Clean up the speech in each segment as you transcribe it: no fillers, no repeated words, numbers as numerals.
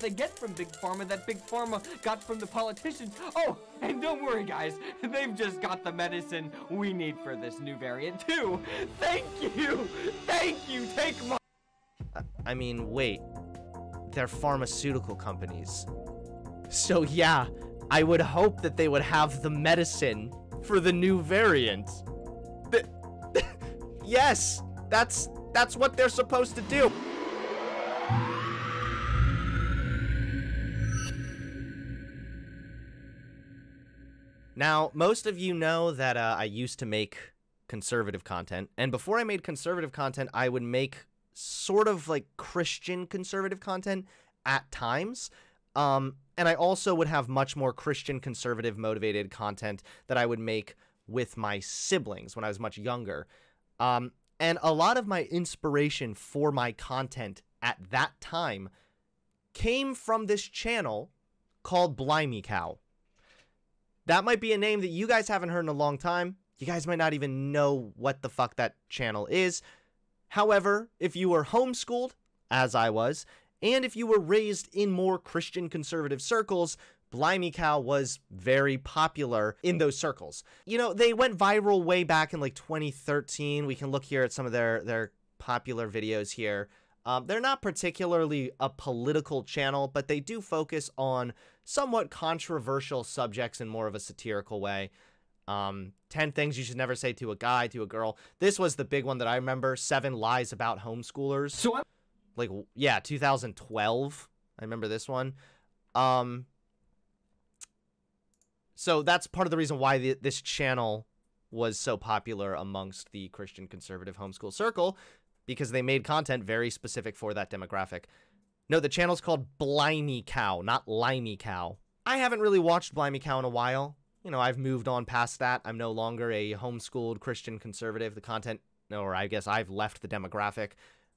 they get from Big Pharma that Big Pharma got from the politicians. Oh, and don't worry, guys. They've just got the medicine we need for this new variant, too. Thank you. Thank you. Take my... I mean, wait. They're pharmaceutical companies. So yeah, I would hope that they would have the medicine for the new variant. Yes, that's what they're supposed to do. Now, most of you know that I used to make conservative content, and before I made conservative content, I would make sort of like Christian conservative content at times. And I also would have much more Christian conservative motivated content that I would make with my siblings when I was much younger. And a lot of my inspiration for my content at that time came from this channel called Blimey Cow. That might be a name that you guys haven't heard in a long time. You guys might not even know what the fuck that channel is. However, if you were homeschooled, as I was, and if you were raised in more Christian conservative circles, Blimey Cow was very popular in those circles. You know, they went viral way back in like 2013. We can look here at some of their popular videos here. They're not particularly a political channel, but they do focus on somewhat controversial subjects in more of a satirical way. 10 things you should never say to a guy, to a girl. This was the big one that I remember, 7 lies about homeschoolers. So like, yeah, 2012. I remember this one. So that's part of the reason why this channel was so popular amongst the Christian conservative homeschool circle, because they made content very specific for that demographic. No, the channel's called Blimey Cow, not Limey Cow. I haven't really watched Blimey Cow in a while. You know, I've moved on past that. I'm no longer a homeschooled Christian conservative. The content, or I guess I've left the demographic.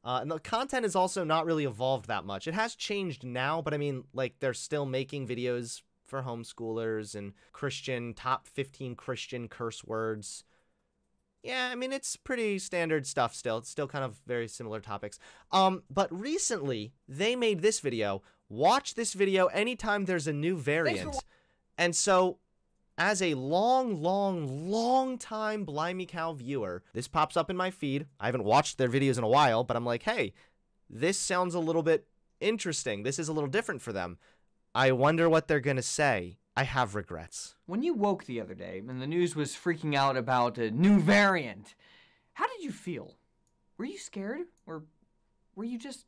And the content has also not really evolved that much. It has changed now, but I mean, like, they're still making videos for homeschoolers and Christian, top 15 Christian curse words. Yeah, I mean, it's pretty standard stuff still. It's still kind of very similar topics. But recently, they made this video. Watch this video anytime there's a new variant. And so, as a long time Blimey Cow viewer, this pops up in my feed. I haven't watched their videos in a while, but I'm like, hey, this sounds a little bit interesting. This is a little different for them. I wonder what they're gonna say. I have regrets. when you woke the other day and the news was freaking out about a new variant, how did you feel? Were you scared? Or were you just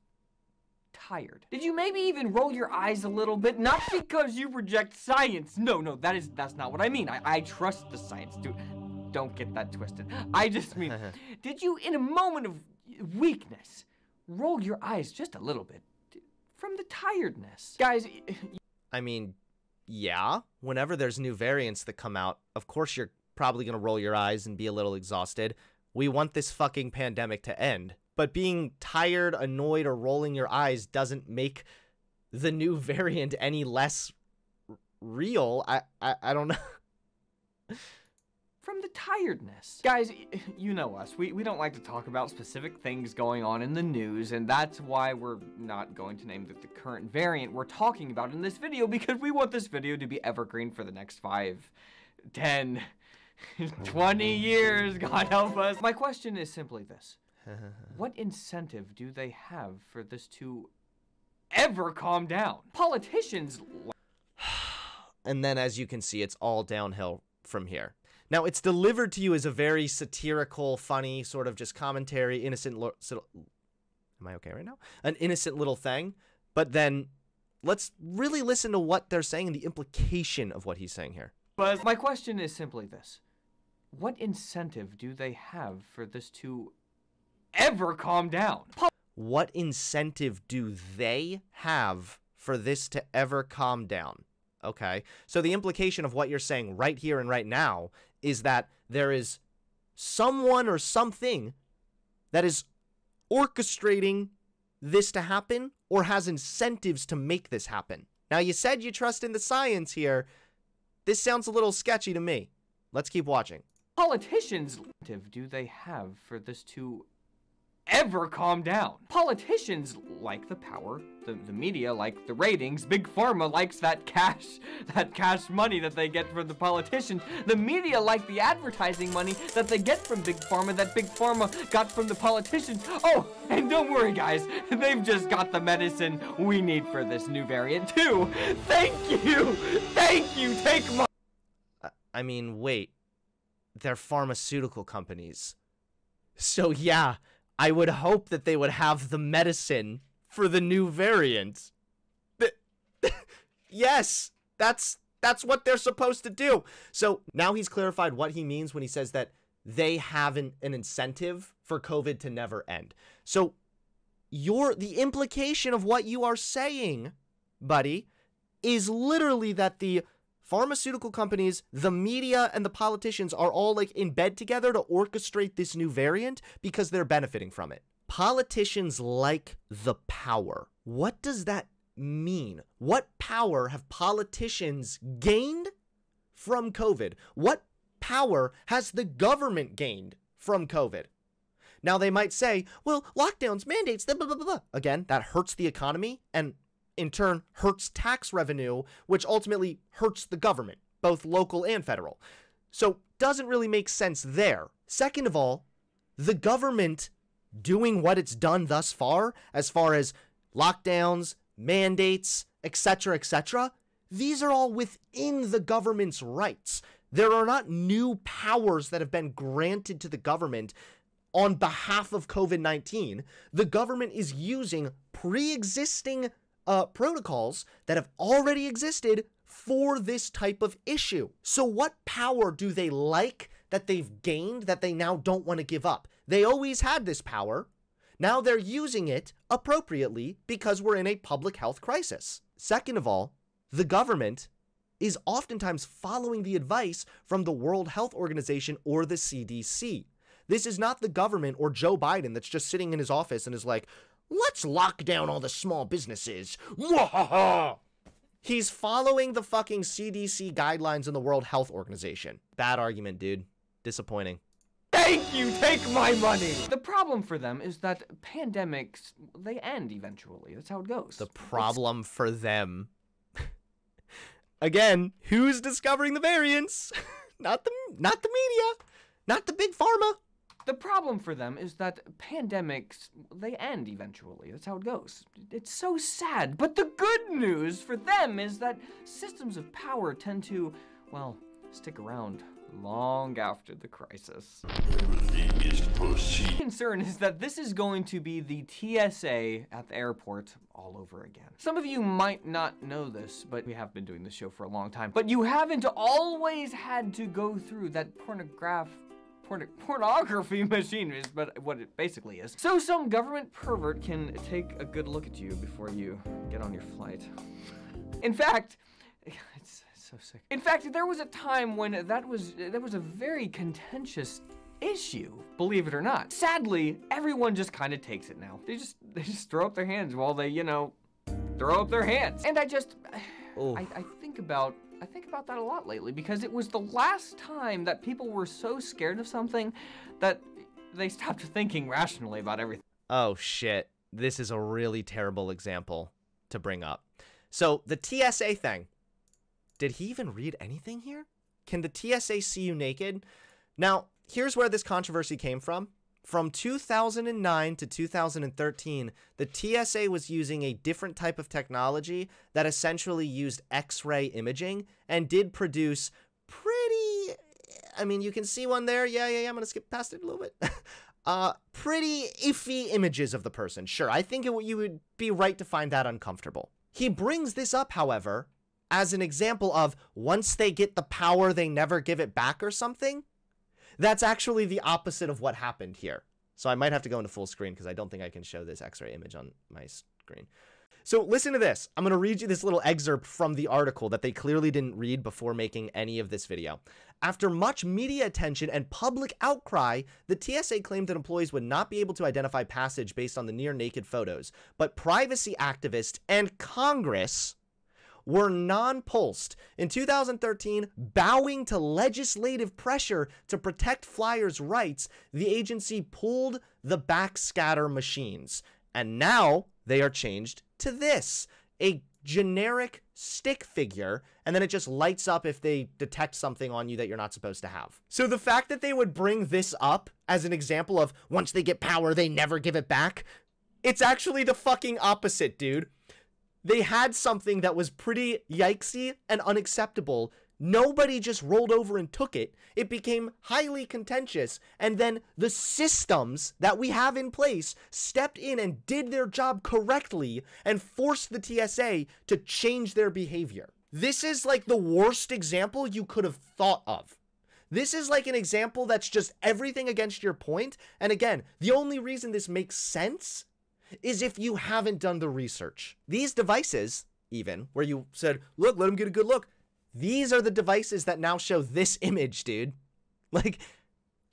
tired? Did you maybe even roll your eyes a little bit? Not because you reject science. No, that's not what I mean. I trust the science, dude. Don't get that twisted. I just mean, did you, in a moment of weakness, roll your eyes just a little bit from the tiredness? Guys, I mean, yeah. Whenever there's new variants that come out, of course you're probably gonna roll your eyes and be a little exhausted. We want this fucking pandemic to end. But being tired, annoyed, or rolling your eyes doesn't make the new variant any less real. I don't know. from the tiredness. Guys, you know us. We don't like to talk about specific things going on in the news, and that's why we're not going to name the current variant we're talking about in this video, because we want this video to be evergreen for the next 5, 10, 20 years, God help us. My question is simply this. What incentive do they have for this to ever calm down? Politicians... And then, as you can see, it's all downhill from here. Now, it's delivered to you as a very satirical, funny, sort of just commentary, innocent... Am I okay right now? An innocent little thing. But then, let's really listen to what they're saying and the implication of what he's saying here. But my question is simply this. What incentive do they have for this to ever calm down? What incentive do they have for this to ever calm down? Okay, so the implication of what you're saying right here and right now is that there is someone or something that is orchestrating this to happen or has incentives to make this happen. Now, you said you trust in the science here. This sounds a little sketchy to me. Let's keep watching. Politicians, do they have for this to ever calm down. Politicians like the power, the media like the ratings, Big Pharma likes that cash money that they get from the politicians, the media like the advertising money that they get from Big Pharma that Big Pharma got from the politicians. Oh, and don't worry guys, they've just got the medicine we need for this new variant too. Thank you, take my... I mean, wait. They're pharmaceutical companies. So yeah, I would hope that they would have the medicine for the new variant. Yes, that's what they're supposed to do. So now he's clarified what he means when he says that they have an incentive for COVID to never end. So the implication of what you are saying, buddy, is literally that the pharmaceutical companies, the media, and the politicians are all like in bed together to orchestrate this new variant because they're benefiting from it. Politicians like the power. What does that mean? What power have politicians gained from COVID? What power has the government gained from COVID? Now they might say, well, lockdowns, mandates, blah, blah, blah, blah. Again, that hurts the economy and in turn hurts tax revenue, which ultimately hurts the government, both local and federal. So doesn't really make sense there. Second of all, the government doing what it's done thus far as lockdowns, mandates, etc., these are all within the government's rights. There are not new powers that have been granted to the government on behalf of COVID-19. The government is using pre-existing protocols that have already existed for this type of issue. So what power do they like that they've gained that they now don't want to give up? They always had this power. Now they're using it appropriately because we're in a public health crisis. Second of all, the government is oftentimes following the advice from the World Health Organization or the CDC. This is not the government or Joe Biden that's just sitting in his office and is like, let's lock down all the small businesses. He's following the fucking CDC guidelines in the World Health Organization. Bad argument, dude. Disappointing. Thank you, take my money! The problem for them is that pandemics, they end eventually. That's how it goes. The problem for them. Again, who's discovering the variants? Not the media. Not the big pharma. The problem for them is that pandemics, they end eventually. That's how it goes. It's so sad. But the good news for them is that systems of power tend to, well, stick around long after the crisis. Everything is proceed. The concern is that this is going to be the TSA at the airport all over again. Some of you might not know this, but we have been doing this show for a long time. But you haven't always had to go through that pornography machine is but what it basically is. So some government pervert can take a good look at you before you get on your flight. In fact, it's so sick. In fact, there was a time when that was a very contentious issue, believe it or not. Sadly, everyone just kind of takes it now. They just throw up their hands while they, throw up their hands. And I think about that a lot lately because it was the last time that people were so scared of something that they stopped thinking rationally about everything. Oh shit, this is a really terrible example to bring up. So the TSA thing, did he even read anything here? Can the TSA see you naked? Now, here's where this controversy came from. From 2009 to 2013, the TSA was using a different type of technology that essentially used X-ray imaging and did produce pretty, I mean, you can see one there. Yeah, I'm going to skip past it a little bit. Pretty iffy images of the person. Sure, I think you would be right to find that uncomfortable. He brings this up, however, as an example of once they get the power, they never give it back or something. That's actually the opposite of what happened here. So I might have to go into full screen because I don't think I can show this X-ray image on my screen. So listen to this. I'm going to read you this little excerpt from the article that they clearly didn't read before making any of this video. After much media attention and public outcry, the TSA claimed that employees would not be able to identify passage based on the near naked photos. But privacy activists and Congress were non-pulsed. In 2013, bowing to legislative pressure to protect flyers' rights, the agency pulled the backscatter machines. And now they are changed to this, a generic stick figure, and then it just lights up if they detect something on you that you're not supposed to have. So the fact that they would bring this up as an example of once they get power, they never give it back, it's actually the fucking opposite, dude. They had something that was pretty yikesy and unacceptable. Nobody just rolled over and took it. It became highly contentious, and then the systems that we have in place stepped in and did their job correctly and forced the TSA to change their behavior. This is like the worst example you could have thought of. This is like an example that's just everything against your point. And again, the only reason this makes sense is if you haven't done the research. These devices, even, where you said, look, let him get a good look. These are the devices that now show this image, dude. Like,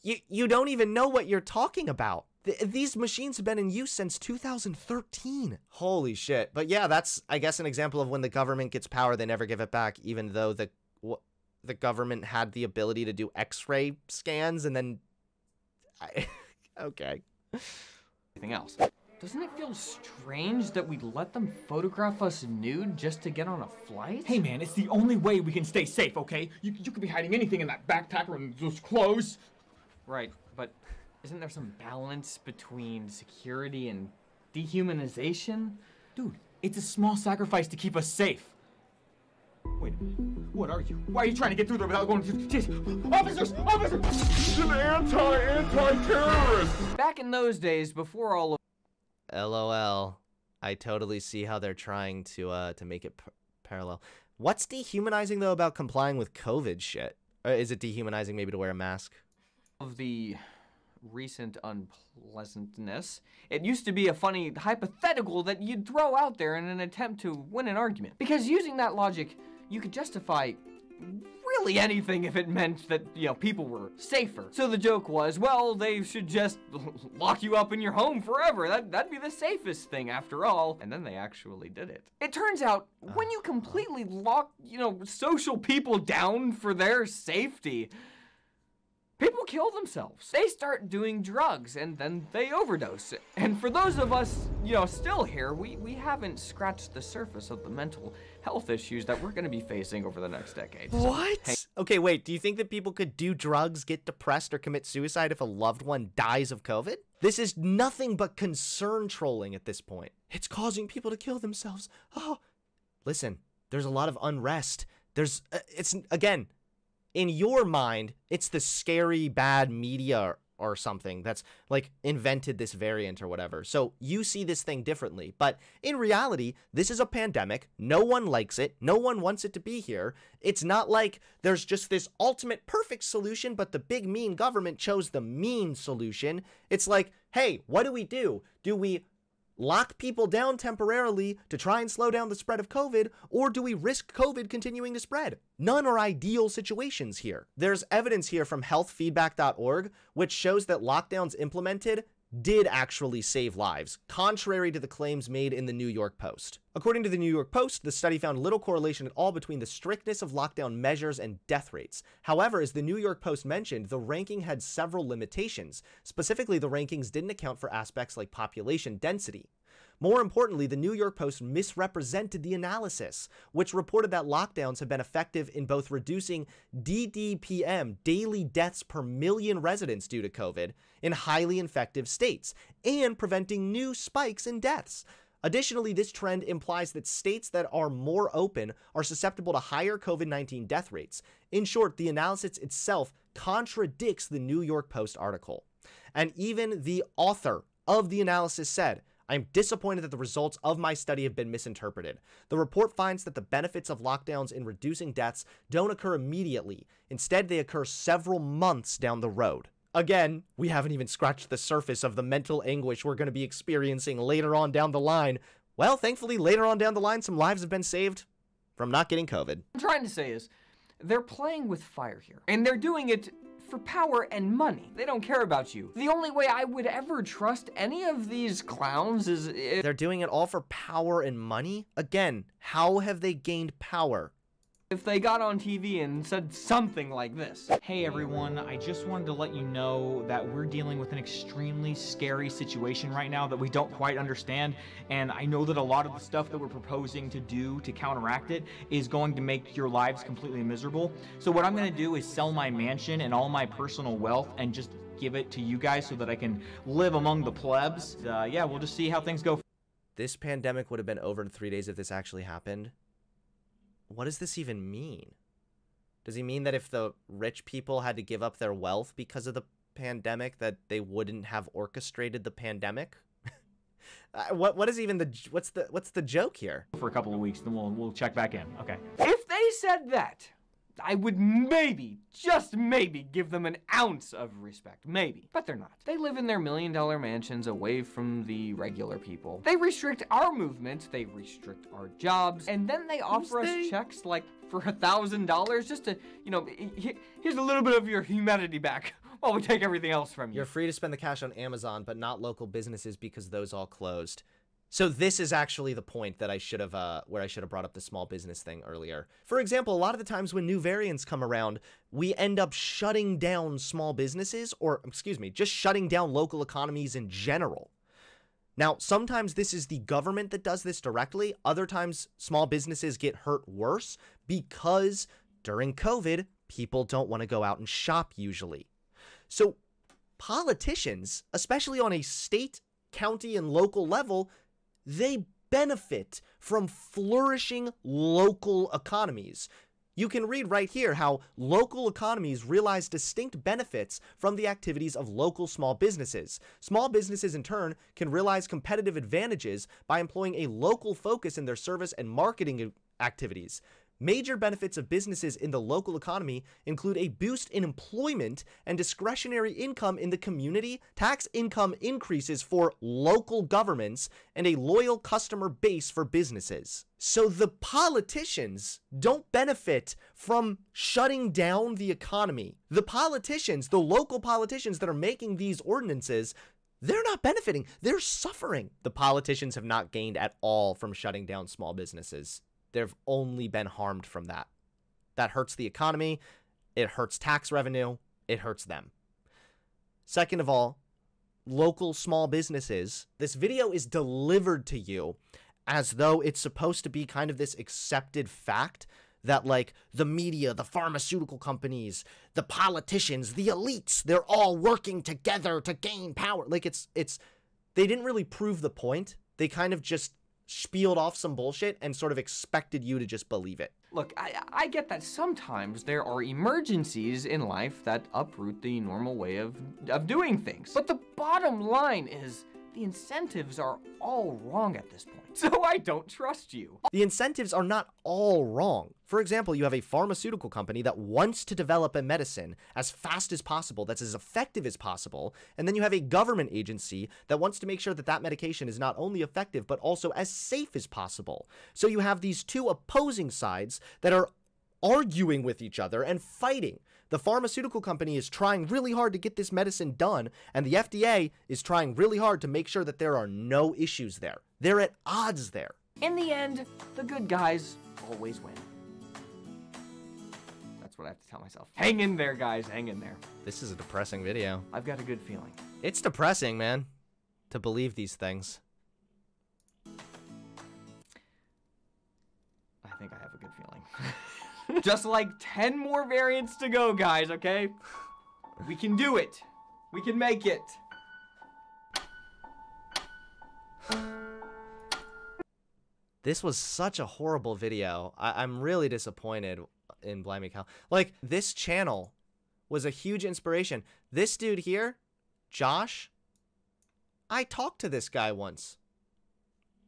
you don't even know what you're talking about. These machines have been in use since 2013. Holy shit. But yeah, that's, I guess, an example of when the government gets power, they never give it back, even though the government had the ability to do X-ray scans, and then... okay. Anything else. Doesn't it feel strange that we let them photograph us nude just to get on a flight? Hey man, it's the only way we can stay safe, okay? You could be hiding anything in that backpack or in those clothes. Right, but isn't there some balance between security and dehumanization? Dude, it's a small sacrifice to keep us safe. Wait, what are you? Why are you trying to get through there without going to... Officers! Officers! He's an anti-terrorist! Back in those days, before all of LOL. I totally see how they're trying to make it parallel. What's dehumanizing, though, about complying with COVID shit? Or is it dehumanizing maybe to wear a mask? of the recent unpleasantness, it used to be a funny hypothetical that you'd throw out there in an attempt to win an argument. Because using that logic, you could justify really anything if it meant that, you know, people were safer. So the joke was, well, they should just lock you up in your home forever. That'd be the safest thing after all. And then they actually did it. It turns out, when you completely lock, you know, social people down for their safety, people kill themselves. They start doing drugs and then they overdose. And for those of us, you know, still here, we haven't scratched the surface of the mental health issues that we're gonna be facing over the next decade. So, What? hey, Okay, wait, do you think that people could do drugs, get depressed, or commit suicide if a loved one dies of COVID? This is nothing but concern trolling at this point. It's causing people to kill themselves. Oh, listen, there's a lot of unrest. There's, it's, again, in your mind, it's the scary, bad media or something that's, like, invented this variant or whatever. So you see this thing differently. But in reality, this is a pandemic. No one likes it. No one wants it to be here. It's not like there's just this ultimate perfect solution, but the big mean government chose the mean solution. It's like, hey, what do? Do we lock people down temporarily to try and slow down the spread of COVID, or do we risk COVID continuing to spread? None are ideal situations here. There's evidence here from healthfeedback.org, which shows that lockdowns implemented did actually save lives, contrary to the claims made in the New York Post. According to the New York Post, the study found little correlation at all between the strictness of lockdown measures and death rates. However, as the New York Post mentioned, the ranking had several limitations. Specifically, the rankings didn't account for aspects like population density. More importantly, the New York Post misrepresented the analysis, which reported that lockdowns have been effective in both reducing DDPM, daily deaths per million residents due to COVID, in highly infective states, and preventing new spikes in deaths. Additionally, this trend implies that states that are more open are susceptible to higher COVID-19 death rates. In short, the analysis itself contradicts the New York Post article. And even the author of the analysis said, "I'm disappointed that the results of my study have been misinterpreted. The report finds that the benefits of lockdowns in reducing deaths don't occur immediately. Instead, they occur several months down the road." Again, we haven't even scratched the surface of the mental anguish we're going to be experiencing later on down the line. Well, thankfully, later on down the line, some lives have been saved from not getting COVID. I'm trying to say is, they're playing with fire here. And they're doing it for power and money. They don't care about you. The only way I would ever trust any of these clowns is if They're doing it all for power and money? Again, how have they gained power? they got on TV and said something like this. Hey everyone, I just wanted to let you know that we're dealing with an extremely scary situation right now that we don't quite understand, and I know that a lot of the stuff that we're proposing to do to counteract it is going to make your lives completely miserable. So what I'm going to do is sell my mansion and all my personal wealth and just give it to you guys so that I can live among the plebs. Yeah, we'll just see how things go. This pandemic would have been over in 3 days if this actually happened. What does this even mean? Does he mean that if the rich people had to give up their wealth because of the pandemic, that they wouldn't have orchestrated the pandemic? What is even what's the joke here? For a couple of weeks, then we'll check back in. Okay. If they said that, I would maybe, just maybe, give them an ounce of respect. Maybe. But they're not. They live in their $1 million mansions away from the regular people. They restrict our movement, they restrict our jobs, and then they offer us checks like for $1,000 just to, you know, here's a little bit of your humanity back while we take everything else from you. You're free to spend the cash on Amazon, but not local businesses because those all closed. So this is actually the point that I should have, where I should have brought up the small business thing earlier. For example, a lot of the times when new variants come around, we end up shutting down small businesses, or excuse me, just shutting down local economies in general. Now, sometimes this is the government that does this directly. Other times, small businesses get hurt worse because during COVID, people don't want to go out and shop usually. So politicians, especially on a state, county, and local level, they benefit from flourishing local economies. You can read right here how local economies realize distinct benefits from the activities of local small businesses. Small businesses, in turn, can realize competitive advantages by employing a local focus in their service and marketing activities. Major benefits of businesses in the local economy include a boost in employment and discretionary income in the community, tax income increases for local governments, and a loyal customer base for businesses. So the politicians don't benefit from shutting down the economy. The politicians, the local politicians that are making these ordinances, they're not benefiting. They're suffering. The politicians have not gained at all from shutting down small businesses. They've only been harmed from that. That hurts the economy. It hurts tax revenue. It hurts them. Second of all, local small businesses. This video is delivered to you as though it's supposed to be kind of this accepted fact that, like, the media, the pharmaceutical companies, the politicians, the elites, they're all working together to gain power. Like, they didn't really prove the point. They kind of just spieled off some bullshit and sort of expected you to just believe it. Look, I get that sometimes there are emergencies in life that uproot the normal way of doing things. But the bottom line is the incentives are all wrong at this point. So I don't trust you. The incentives are not all wrong. For example, you have a pharmaceutical company that wants to develop a medicine as fast as possible, that's as effective as possible, and then you have a government agency that wants to make sure that that medication is not only effective, but also as safe as possible. So you have these two opposing sides that are arguing with each other and fighting. The pharmaceutical company is trying really hard to get this medicine done, and the FDA is trying really hard to make sure that there are no issues there. They're at odds there. In the end, the good guys always win. That's what I have to tell myself. Hang in there, guys. Hang in there. This is a depressing video. I've got a good feeling. It's depressing, man, to believe these things. I think I have a good feeling. Just like 10 more variants to go, guys, okay? We can do it. We can make it. This was such a horrible video. I'm really disappointed in Blimey Cal. Like, this channel was a huge inspiration. This dude here, Josh, I talked to this guy once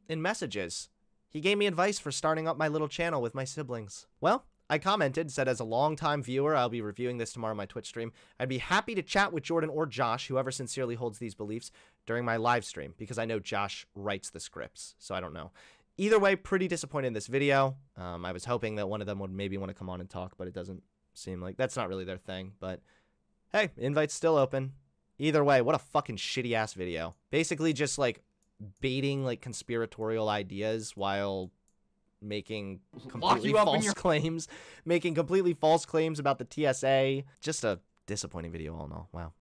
in messages. He gave me advice for starting up my little channel with my siblings. Well, I commented, said as a longtime viewer, I'll be reviewing this tomorrow on my Twitch stream. I'd be happy to chat with Jordan or Josh, whoever sincerely holds these beliefs, during my live stream, because I know Josh writes the scripts, so I don't know. Either way, pretty disappointed in this video. I was hoping that one of them would maybe want to come on and talk, but it doesn't seem like that's not really their thing. But Hey, invite's still open. Either way, what a fucking shitty ass video. Basically just like baiting like conspiratorial ideas while making completely false claims, making completely false claims about the TSA. Just a disappointing video all in all. Wow.